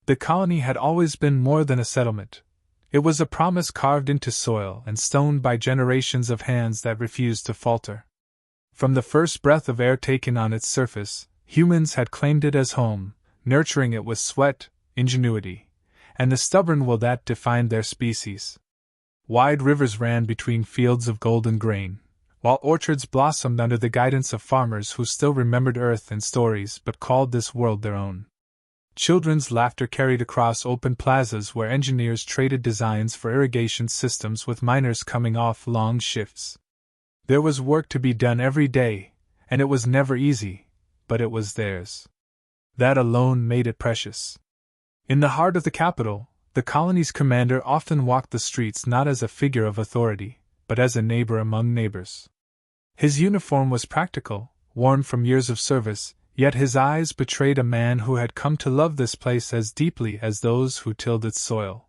The colony had always been more than a settlement. It was a promise carved into soil and stone by generations of hands that refused to falter. From the first breath of air taken on its surface, humans had claimed it as home, nurturing it with sweat, ingenuity, and the stubborn will that defined their species. Wide rivers ran between fields of golden grain, while orchards blossomed under the guidance of farmers who still remembered earth and stories but called this world their own. Children's laughter carried across open plazas where engineers traded designs for irrigation systems with miners coming off long shifts. There was work to be done every day, and it was never easy, but it was theirs. That alone made it precious. In the heart of the capital, the colony's commander often walked the streets not as a figure of authority, but as a neighbor among neighbors. His uniform was practical, worn from years of service, yet his eyes betrayed a man who had come to love this place as deeply as those who tilled its soil.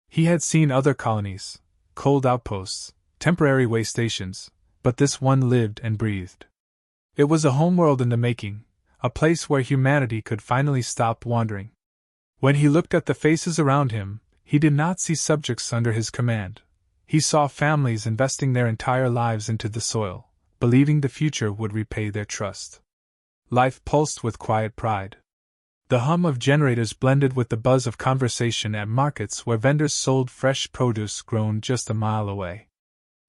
He had seen other colonies, cold outposts, temporary way stations, but this one lived and breathed. It was a homeworld in the making, a place where humanity could finally stop wandering. When he looked at the faces around him, he did not see subjects under his command. He saw families investing their entire lives into the soil, believing the future would repay their trust. Life pulsed with quiet pride. The hum of generators blended with the buzz of conversation at markets where vendors sold fresh produce grown just a mile away.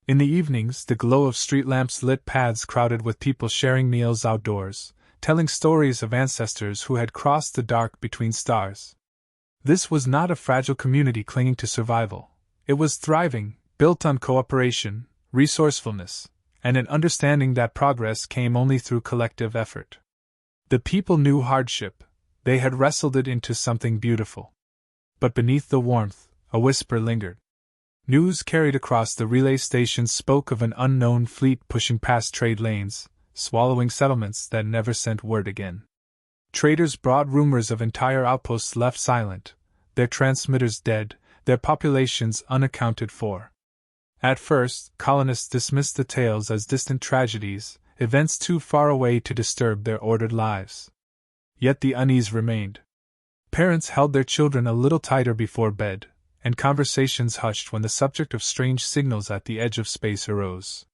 In the evenings, the glow of street lamps lit paths crowded with people sharing meals outdoors, telling stories of ancestors who had crossed the dark between stars. This was not a fragile community clinging to survival. It was thriving, built on cooperation, resourcefulness, and an understanding that progress came only through collective effort. The people knew hardship, they had wrestled it into something beautiful. But beneath the warmth, a whisper lingered. News carried across the relay stations spoke of an unknown fleet pushing past trade lanes, swallowing settlements that never sent word again. Traders brought rumors of entire outposts left silent, their transmitters dead, their populations unaccounted for. At first, colonists dismissed the tales as distant tragedies, events too far away to disturb their ordered lives. Yet the unease remained. Parents held their children a little tighter before bed, and conversations hushed when the subject of strange signals at the edge of space arose.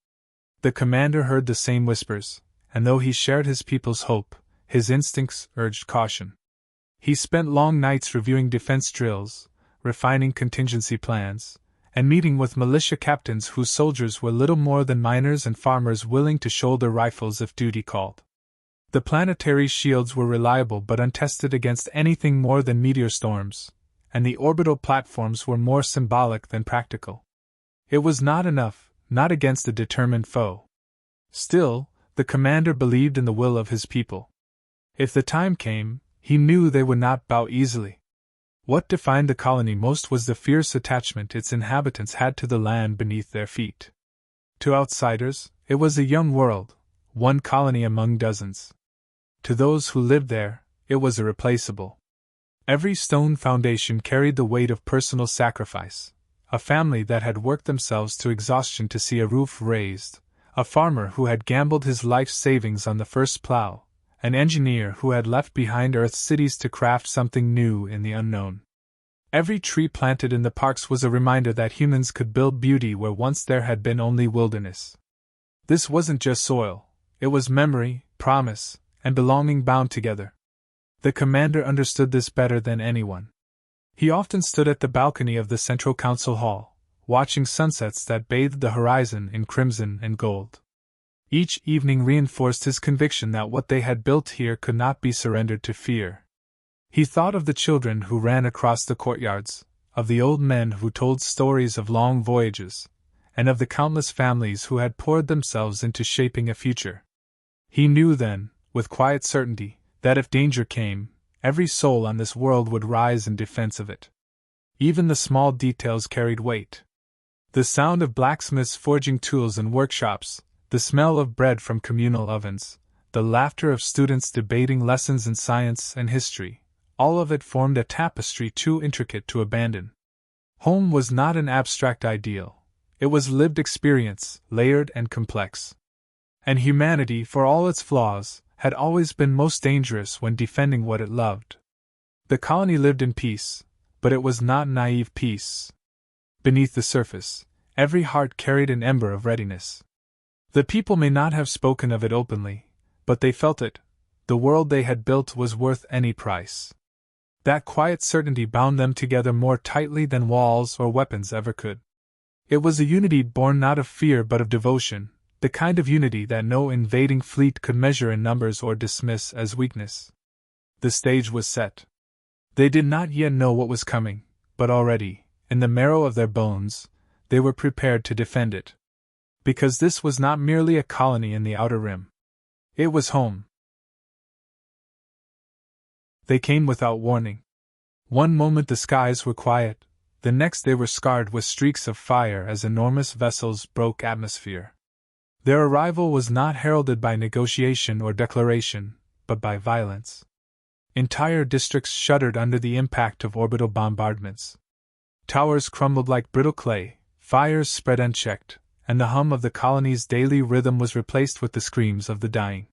The commander heard the same whispers, and though he shared his people's hope, his instincts urged caution. He spent long nights reviewing defense drills, refining contingency plans, and meeting with militia captains whose soldiers were little more than miners and farmers willing to shoulder rifles if duty called. The planetary shields were reliable but untested against anything more than meteor storms, and the orbital platforms were more symbolic than practical. It was not enough, not against a determined foe. Still, the commander believed in the will of his people. If the time came, he knew they would not bow easily. What defined the colony most was the fierce attachment its inhabitants had to the land beneath their feet. To outsiders, it was a young world, one colony among dozens. To those who lived there, it was irreplaceable. Every stone foundation carried the weight of personal sacrifice, a family that had worked themselves to exhaustion to see a roof raised, a farmer who had gambled his life's savings on the first plow, an engineer who had left behind Earth's cities to craft something new in the unknown. Every tree planted in the parks was a reminder that humans could build beauty where once there had been only wilderness. This wasn't just soil, it was memory, promise, and belonging bound together. The commander understood this better than anyone. He often stood at the balcony of the Central Council Hall, watching sunsets that bathed the horizon in crimson and gold. Each evening reinforced his conviction that what they had built here could not be surrendered to fear. He thought of the children who ran across the courtyards, of the old men who told stories of long voyages, and of the countless families who had poured themselves into shaping a future. He knew then, with quiet certainty, that if danger came, every soul on this world would rise in defense of it. Even the small details carried weight. The sound of blacksmiths forging tools in workshops, the smell of bread from communal ovens, the laughter of students debating lessons in science and history, all of it formed a tapestry too intricate to abandon. Home was not an abstract ideal, it was lived experience, layered and complex. And humanity, for all its flaws, had always been most dangerous when defending what it loved. The colony lived in peace, but it was not naive peace. Beneath the surface, every heart carried an ember of readiness. The people may not have spoken of it openly, but they felt it. The world they had built was worth any price. That quiet certainty bound them together more tightly than walls or weapons ever could. It was a unity born not of fear but of devotion, the kind of unity that no invading fleet could measure in numbers or dismiss as weakness. The stage was set. They did not yet know what was coming, but already, in the marrow of their bones, they were prepared to defend it. Because this was not merely a colony in the outer rim. It was home. They came without warning. One moment the skies were quiet, the next they were scarred with streaks of fire as enormous vessels broke atmosphere. Their arrival was not heralded by negotiation or declaration, but by violence. Entire districts shuddered under the impact of orbital bombardments. Towers crumbled like brittle clay, fires spread unchecked, and the hum of the colony's daily rhythm was replaced with the screams of the dying.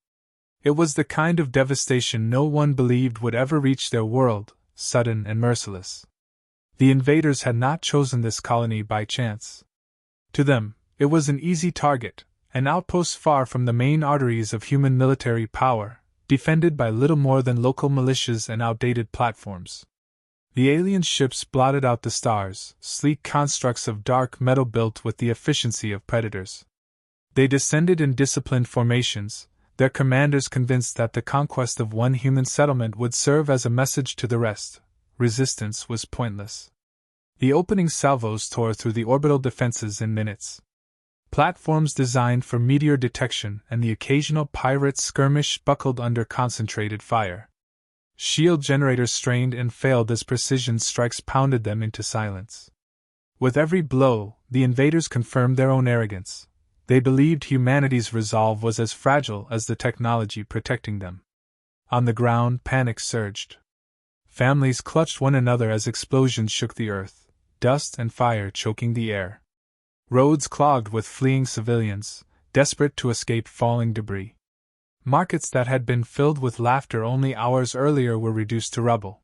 It was the kind of devastation no one believed would ever reach their world, sudden and merciless. The invaders had not chosen this colony by chance. To them, it was an easy target, an outpost far from the main arteries of human military power, defended by little more than local militias and outdated platforms. The alien ships blotted out the stars, sleek constructs of dark metal built with the efficiency of predators. They descended in disciplined formations, their commanders convinced that the conquest of one human settlement would serve as a message to the rest. Resistance was pointless. The opening salvos tore through the orbital defenses in minutes. Platforms designed for meteor detection and the occasional pirate skirmish buckled under concentrated fire. Shield generators strained and failed as precision strikes pounded them into silence. With every blow, the invaders confirmed their own arrogance. They believed humanity's resolve was as fragile as the technology protecting them. On the ground, panic surged. Families clutched one another as explosions shook the earth, dust and fire choking the air. Roads clogged with fleeing civilians, desperate to escape falling debris. Markets that had been filled with laughter only hours earlier were reduced to rubble.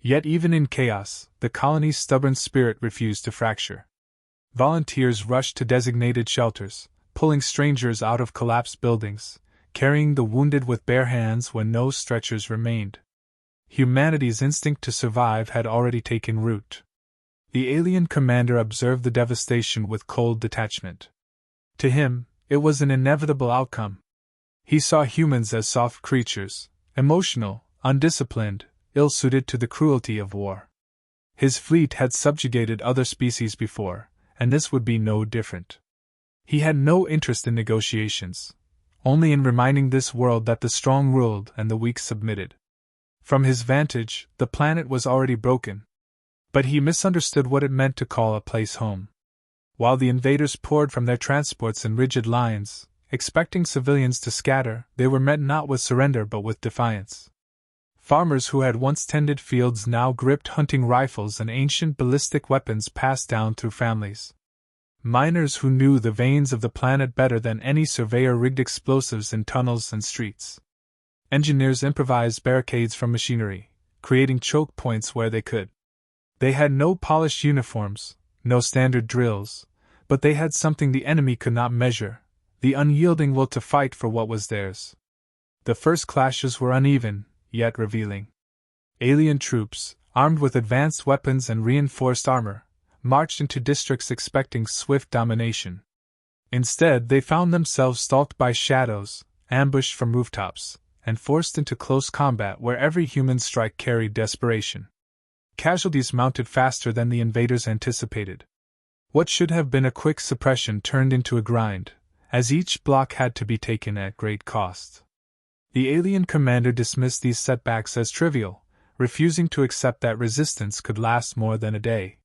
Yet even in chaos, the colony's stubborn spirit refused to fracture. Volunteers rushed to designated shelters, pulling strangers out of collapsed buildings, carrying the wounded with bare hands when no stretchers remained. Humanity's instinct to survive had already taken root. The alien commander observed the devastation with cold detachment. To him, it was an inevitable outcome. He saw humans as soft creatures, emotional, undisciplined, ill-suited to the cruelty of war. His fleet had subjugated other species before, and this would be no different. He had no interest in negotiations, only in reminding this world that the strong ruled and the weak submitted. From his vantage, the planet was already broken. But he misunderstood what it meant to call a place home. While the invaders poured from their transports in rigid lines, expecting civilians to scatter, they were met not with surrender but with defiance. Farmers who had once tended fields now gripped hunting rifles and ancient ballistic weapons passed down through families. Miners who knew the veins of the planet better than any surveyor rigged explosives in tunnels and streets. Engineers improvised barricades from machinery, creating choke points where they could. They had no polished uniforms, no standard drills, but they had something the enemy could not measure, the unyielding will to fight for what was theirs. The first clashes were uneven, yet revealing. Alien troops, armed with advanced weapons and reinforced armor, marched into districts expecting swift domination. Instead, they found themselves stalked by shadows, ambushed from rooftops, and forced into close combat where every human strike carried desperation. Casualties mounted faster than the invaders anticipated. What should have been a quick suppression turned into a grind, as each block had to be taken at great cost. The alien commander dismissed these setbacks as trivial, refusing to accept that resistance could last more than a day.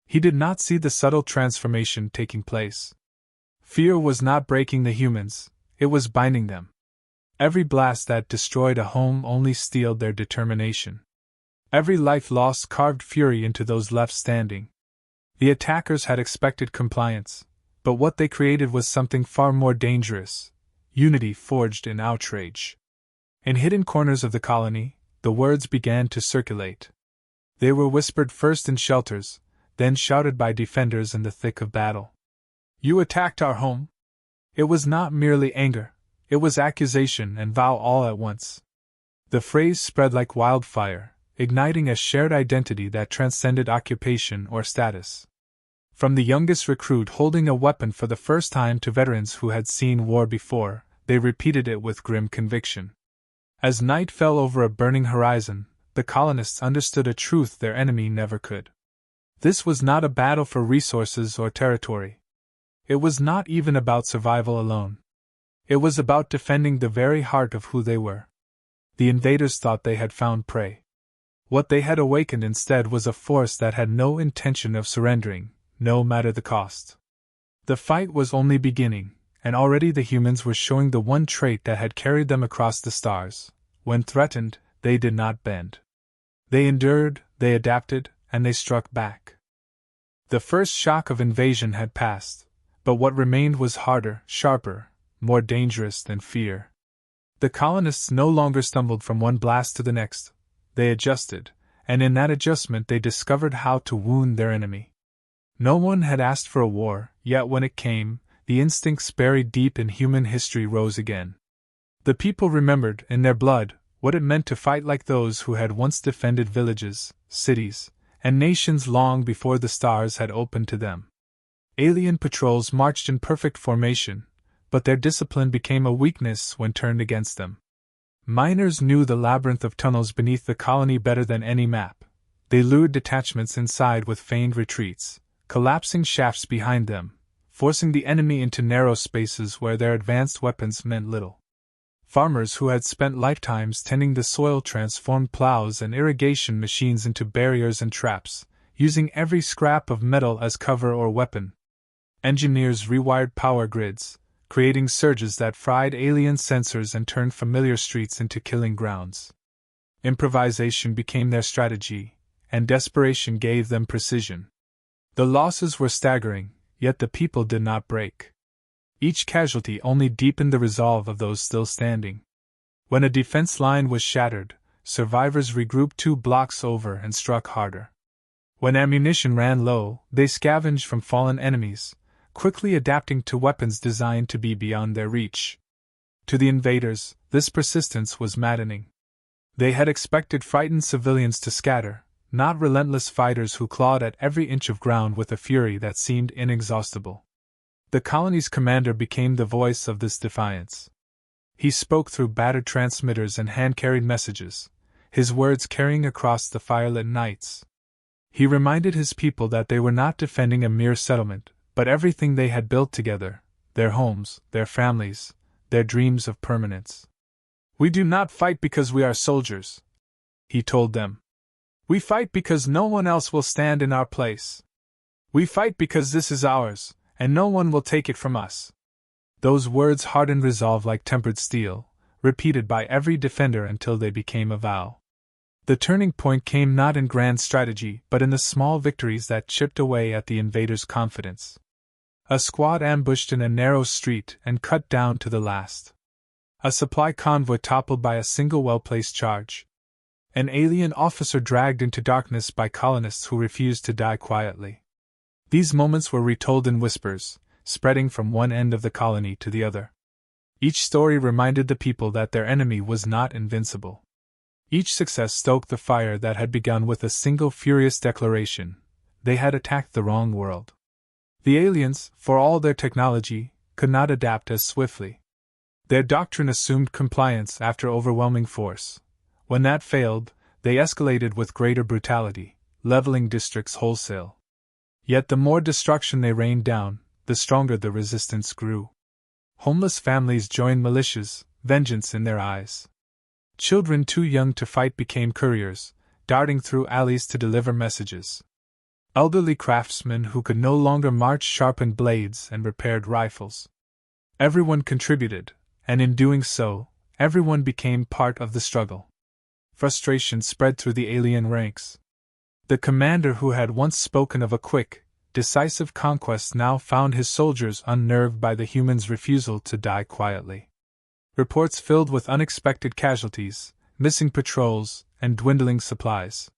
He did not see the subtle transformation taking place. Fear was not breaking the humans, it was binding them. Every blast that destroyed a home only steeled their determination. Every life lost carved fury into those left standing. The attackers had expected compliance, but what they created was something far more dangerous: unity forged in outrage. In hidden corners of the colony, the words began to circulate. They were whispered first in shelters, then shouted by defenders in the thick of battle. "You attacked our home?" It was not merely anger, it was accusation and vow all at once. The phrase spread like wildfire, igniting a shared identity that transcended occupation or status. From the youngest recruit holding a weapon for the first time to veterans who had seen war before, they repeated it with grim conviction. As night fell over a burning horizon, the colonists understood a truth their enemy never could. This was not a battle for resources or territory. It was not even about survival alone. It was about defending the very heart of who they were. The invaders thought they had found prey. What they had awakened instead was a force that had no intention of surrendering, no matter the cost. The fight was only beginning, and already the humans were showing the one trait that had carried them across the stars. When threatened, they did not bend. They endured, they adapted, and they struck back. The first shock of invasion had passed, but what remained was harder, sharper, more dangerous than fear. The colonists no longer stumbled from one blast to the next. They adjusted, and in that adjustment they discovered how to wound their enemy. No one had asked for a war, yet when it came, the instincts buried deep in human history rose again. The people remembered, in their blood, what it meant to fight like those who had once defended villages, cities, and nations long before the stars had opened to them. Alien patrols marched in perfect formation, but their discipline became a weakness when turned against them. Miners knew the labyrinth of tunnels beneath the colony better than any map. They lured detachments inside with feigned retreats, collapsing shafts behind them, forcing the enemy into narrow spaces where their advanced weapons meant little. Farmers who had spent lifetimes tending the soil transformed plows and irrigation machines into barriers and traps, using every scrap of metal as cover or weapon. Engineers rewired power grids, creating surges that fried alien sensors and turned familiar streets into killing grounds. Improvisation became their strategy, and desperation gave them precision. The losses were staggering, yet the people did not break. Each casualty only deepened the resolve of those still standing. When a defense line was shattered, survivors regrouped 2 blocks over and struck harder. When ammunition ran low, they scavenged from fallen enemies, quickly adapting to weapons designed to be beyond their reach. To the invaders, this persistence was maddening. They had expected frightened civilians to scatter, not relentless fighters who clawed at every inch of ground with a fury that seemed inexhaustible. The colony's commander became the voice of this defiance. He spoke through battered transmitters and hand-carried messages, his words carrying across the firelit nights. He reminded his people that they were not defending a mere settlement, but everything they had built together, their homes, their families, their dreams of permanence. "We do not fight because we are soldiers," he told them. "We fight because no one else will stand in our place. We fight because this is ours, and no one will take it from us." Those words hardened resolve like tempered steel, repeated by every defender until they became a vow. The turning point came not in grand strategy but in the small victories that chipped away at the invaders' confidence. A squad ambushed in a narrow street and cut down to the last. A supply convoy toppled by a single well-placed charge. An alien officer dragged into darkness by colonists who refused to die quietly. These moments were retold in whispers, spreading from one end of the colony to the other. Each story reminded the people that their enemy was not invincible. Each success stoked the fire that had begun with a single furious declaration: they had attacked the wrong world. The aliens, for all their technology, could not adapt as swiftly. Their doctrine assumed compliance after overwhelming force. When that failed, they escalated with greater brutality, leveling districts wholesale. Yet the more destruction they rained down, the stronger the resistance grew. Homeless families joined militias, vengeance in their eyes. Children too young to fight became couriers, darting through alleys to deliver messages. Elderly craftsmen who could no longer march sharpened blades and repaired rifles. Everyone contributed, and in doing so, everyone became part of the struggle. Frustration spread through the alien ranks. The commander who had once spoken of a quick, decisive conquest now found his soldiers unnerved by the humans' refusal to die quietly. Reports filled with unexpected casualties, missing patrols, and dwindling supplies.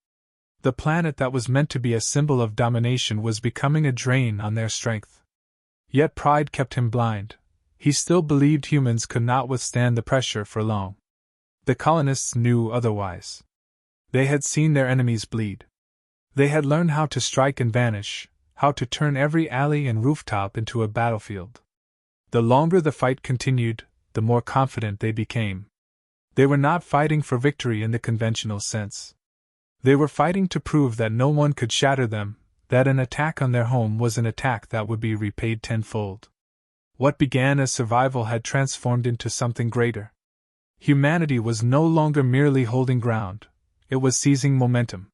The planet that was meant to be a symbol of domination was becoming a drain on their strength. Yet pride kept him blind. He still believed humans could not withstand the pressure for long. The colonists knew otherwise. They had seen their enemies bleed. They had learned how to strike and vanish, how to turn every alley and rooftop into a battlefield. The longer the fight continued, the more confident they became. They were not fighting for victory in the conventional sense. They were fighting to prove that no one could shatter them, that an attack on their home was an attack that would be repaid tenfold. What began as survival had transformed into something greater. Humanity was no longer merely holding ground, it was seizing momentum.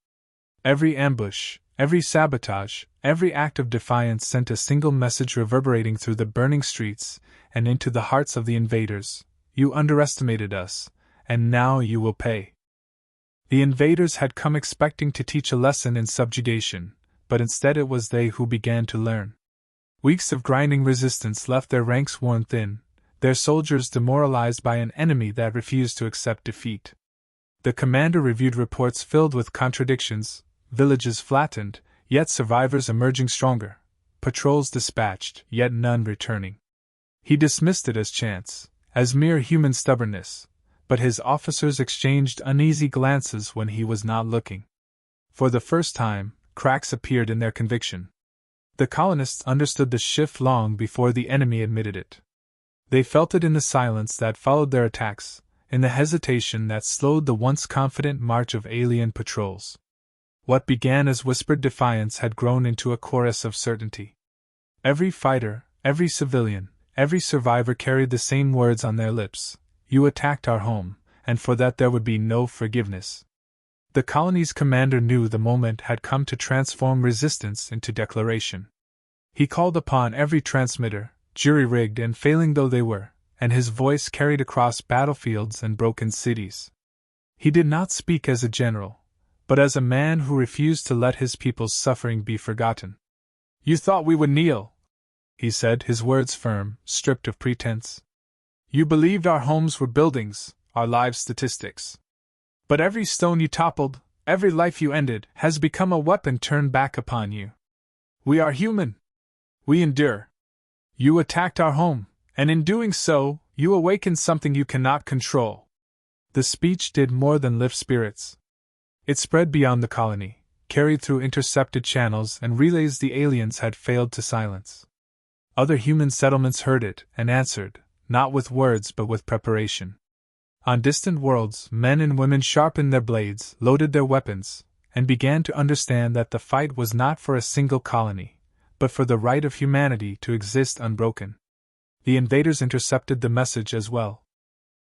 Every ambush, every sabotage, every act of defiance sent a single message reverberating through the burning streets and into the hearts of the invaders: you underestimated us, and now you will pay. The invaders had come expecting to teach a lesson in subjugation, but instead it was they who began to learn. Weeks of grinding resistance left their ranks worn thin, their soldiers demoralized by an enemy that refused to accept defeat. The commander reviewed reports filled with contradictions, villages flattened, yet survivors emerging stronger, patrols dispatched, yet none returning. He dismissed it as chance, as mere human stubbornness, but his officers exchanged uneasy glances when he was not looking. For the first time, cracks appeared in their conviction. The colonists understood the shift long before the enemy admitted it. They felt it in the silence that followed their attacks, in the hesitation that slowed the once confident march of alien patrols. What began as whispered defiance had grown into a chorus of certainty. Every fighter, every civilian, every survivor carried the same words on their lips: you attacked our home, and for that there would be no forgiveness. The colony's commander knew the moment had come to transform resistance into declaration. He called upon every transmitter, jury-rigged and failing though they were, and his voice carried across battlefields and broken cities. He did not speak as a general, but as a man who refused to let his people's suffering be forgotten. You thought we would kneel, he said, his words firm, stripped of pretense. You believed our homes were buildings, our lives statistics. But every stone you toppled, every life you ended, has become a weapon turned back upon you. We are human. We endure. You attacked our home, and in doing so, you awakened something you cannot control. The speech did more than lift spirits. It spread beyond the colony, carried through intercepted channels and relays the aliens had failed to silence. Other human settlements heard it and answered, not with words but with preparation. On distant worlds, men and women sharpened their blades, loaded their weapons, and began to understand that the fight was not for a single colony, but for the right of humanity to exist unbroken. The invaders intercepted the message as well.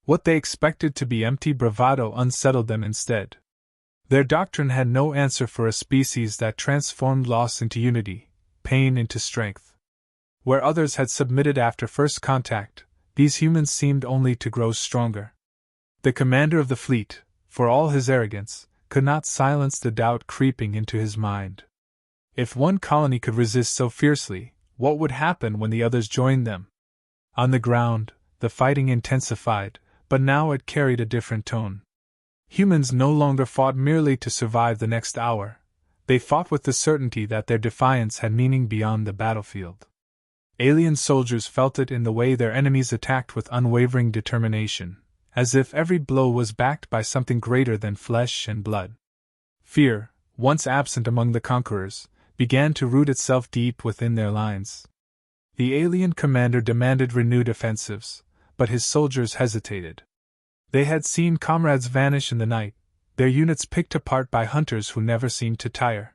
What they expected to be empty bravado unsettled them instead. Their doctrine had no answer for a species that transformed loss into unity, pain into strength. Where others had submitted after first contact, these humans seemed only to grow stronger. The commander of the fleet, for all his arrogance, could not silence the doubt creeping into his mind. If one colony could resist so fiercely, what would happen when the others joined them? On the ground, the fighting intensified, but now it carried a different tone. Humans no longer fought merely to survive the next hour. They fought with the certainty that their defiance had meaning beyond the battlefield. Alien soldiers felt it in the way their enemies attacked with unwavering determination, as if every blow was backed by something greater than flesh and blood. Fear, once absent among the conquerors, began to root itself deep within their lines. The alien commander demanded renewed offensives, but his soldiers hesitated. They had seen comrades vanish in the night, their units picked apart by hunters who never seemed to tire.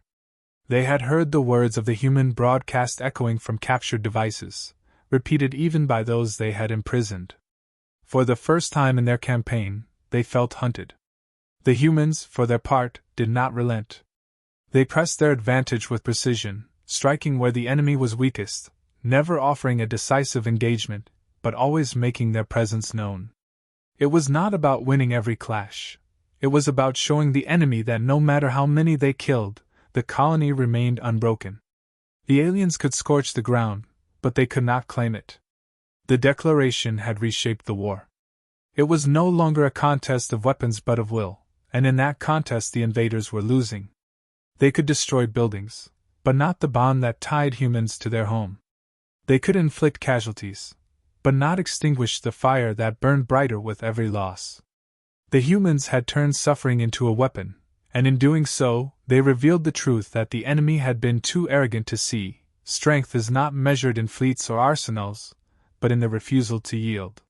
They had heard the words of the human broadcast echoing from captured devices, repeated even by those they had imprisoned. For the first time in their campaign, they felt hunted. The humans, for their part, did not relent. They pressed their advantage with precision, striking where the enemy was weakest, never offering a decisive engagement, but always making their presence known. It was not about winning every clash. It was about showing the enemy that no matter how many they killed, the colony remained unbroken. The aliens could scorch the ground, but they could not claim it. The declaration had reshaped the war. It was no longer a contest of weapons but of will, and in that contest the invaders were losing. They could destroy buildings, but not the bond that tied humans to their home. They could inflict casualties, but not extinguish the fire that burned brighter with every loss. The humans had turned suffering into a weapon, and in doing so, they revealed the truth that the enemy had been too arrogant to see. Strength is not measured in fleets or arsenals, but in the refusal to yield.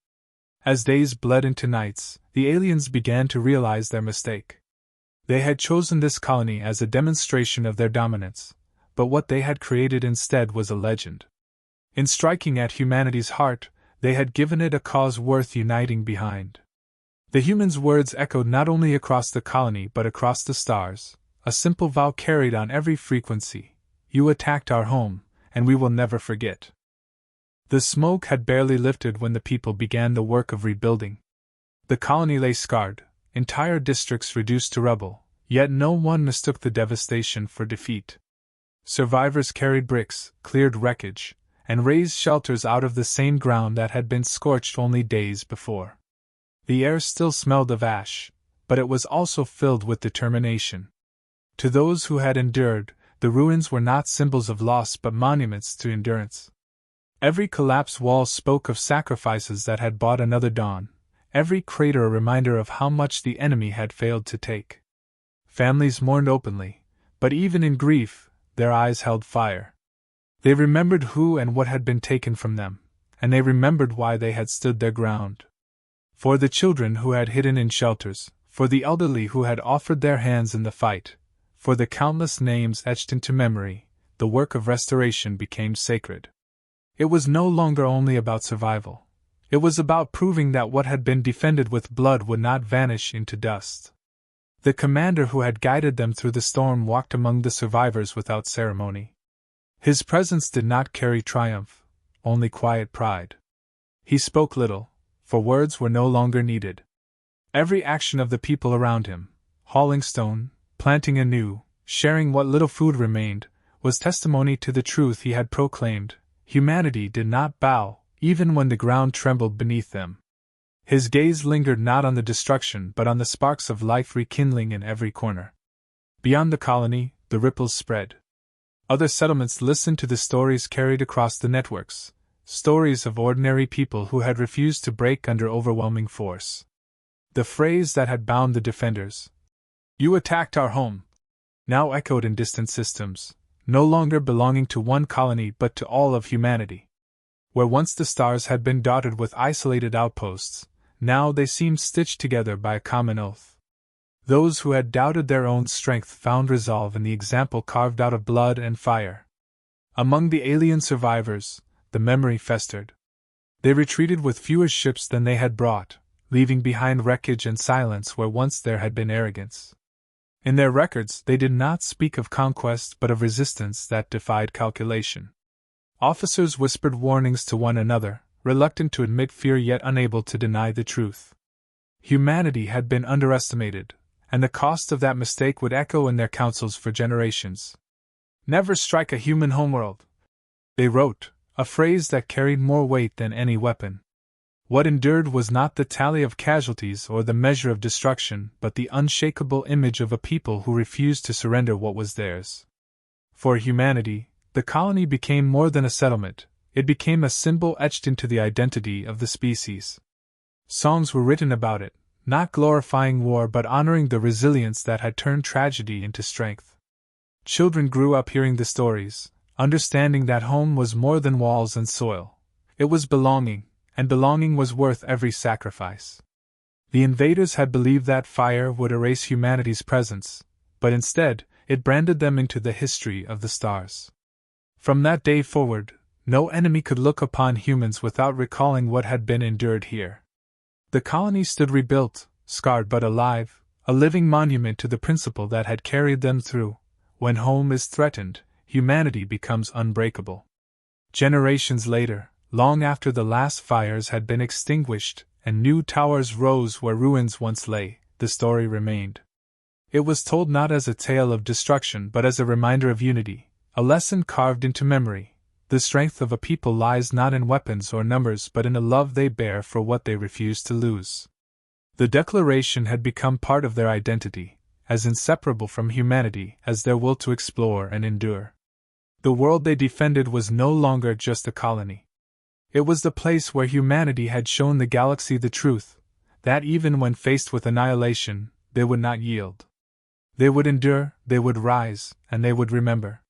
As days bled into nights, the aliens began to realize their mistake. They had chosen this colony as a demonstration of their dominance, but what they had created instead was a legend. In striking at humanity's heart, they had given it a cause worth uniting behind. The humans' words echoed not only across the colony but across the stars, a simple vow carried on every frequency: "You attacked our home, and we will never forget." The smoke had barely lifted when the people began the work of rebuilding. The colony lay scarred, entire districts reduced to rubble, yet no one mistook the devastation for defeat. Survivors carried bricks, cleared wreckage, and raised shelters out of the same ground that had been scorched only days before. The air still smelled of ash, but it was also filled with determination. To those who had endured, the ruins were not symbols of loss but monuments to endurance. Every collapsed wall spoke of sacrifices that had bought another dawn, every crater a reminder of how much the enemy had failed to take. Families mourned openly, but even in grief, their eyes held fire. They remembered who and what had been taken from them, and they remembered why they had stood their ground. For the children who had hidden in shelters, for the elderly who had offered their hands in the fight, for the countless names etched into memory, the work of restoration became sacred. It was no longer only about survival. It was about proving that what had been defended with blood would not vanish into dust. The commander who had guided them through the storm walked among the survivors without ceremony. His presence did not carry triumph, only quiet pride. He spoke little, for words were no longer needed. Every action of the people around him, hauling stone, planting anew, sharing what little food remained, was testimony to the truth he had proclaimed: humanity did not bow, even when the ground trembled beneath them. His gaze lingered not on the destruction but on the sparks of life rekindling in every corner. Beyond the colony, the ripples spread. Other settlements listened to the stories carried across the networks, stories of ordinary people who had refused to break under overwhelming force. The phrase that had bound the defenders, "You attacked our home," now echoed in distant systems, no longer belonging to one colony but to all of humanity. Where once the stars had been dotted with isolated outposts, now they seemed stitched together by a common oath. Those who had doubted their own strength found resolve in the example carved out of blood and fire. Among the alien survivors, the memory festered. They retreated with fewer ships than they had brought, leaving behind wreckage and silence where once there had been arrogance. In their records, they did not speak of conquest but of resistance that defied calculation. Officers whispered warnings to one another, reluctant to admit fear yet unable to deny the truth. Humanity had been underestimated, and the cost of that mistake would echo in their councils for generations. "Never strike a human homeworld," they wrote, a phrase that carried more weight than any weapon. What endured was not the tally of casualties or the measure of destruction, but the unshakable image of a people who refused to surrender what was theirs. For humanity, the colony became more than a settlement, it became a symbol etched into the identity of the species. Songs were written about it, not glorifying war but honoring the resilience that had turned tragedy into strength. Children grew up hearing the stories, understanding that home was more than walls and soil. It was belonging, and belonging was worth every sacrifice. The invaders had believed that fire would erase humanity's presence, but instead, it branded them into the history of the stars. From that day forward, no enemy could look upon humans without recalling what had been endured here. The colony stood rebuilt, scarred but alive, a living monument to the principle that had carried them through. When home is threatened, humanity becomes unbreakable. Generations later, long after the last fires had been extinguished and new towers rose where ruins once lay, the story remained. It was told not as a tale of destruction but as a reminder of unity, a lesson carved into memory. The strength of a people lies not in weapons or numbers but in the love they bear for what they refuse to lose. The Declaration had become part of their identity, as inseparable from humanity as their will to explore and endure. The world they defended was no longer just a colony. It was the place where humanity had shown the galaxy the truth, that even when faced with annihilation, they would not yield. They would endure, they would rise, and they would remember.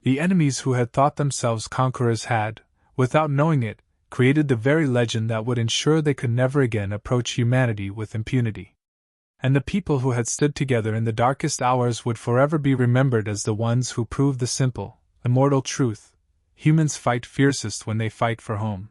The enemies who had thought themselves conquerors had, without knowing it, created the very legend that would ensure they could never again approach humanity with impunity. And the people who had stood together in the darkest hours would forever be remembered as the ones who proved the simple, immortal truth: humans fight fiercest when they fight for home.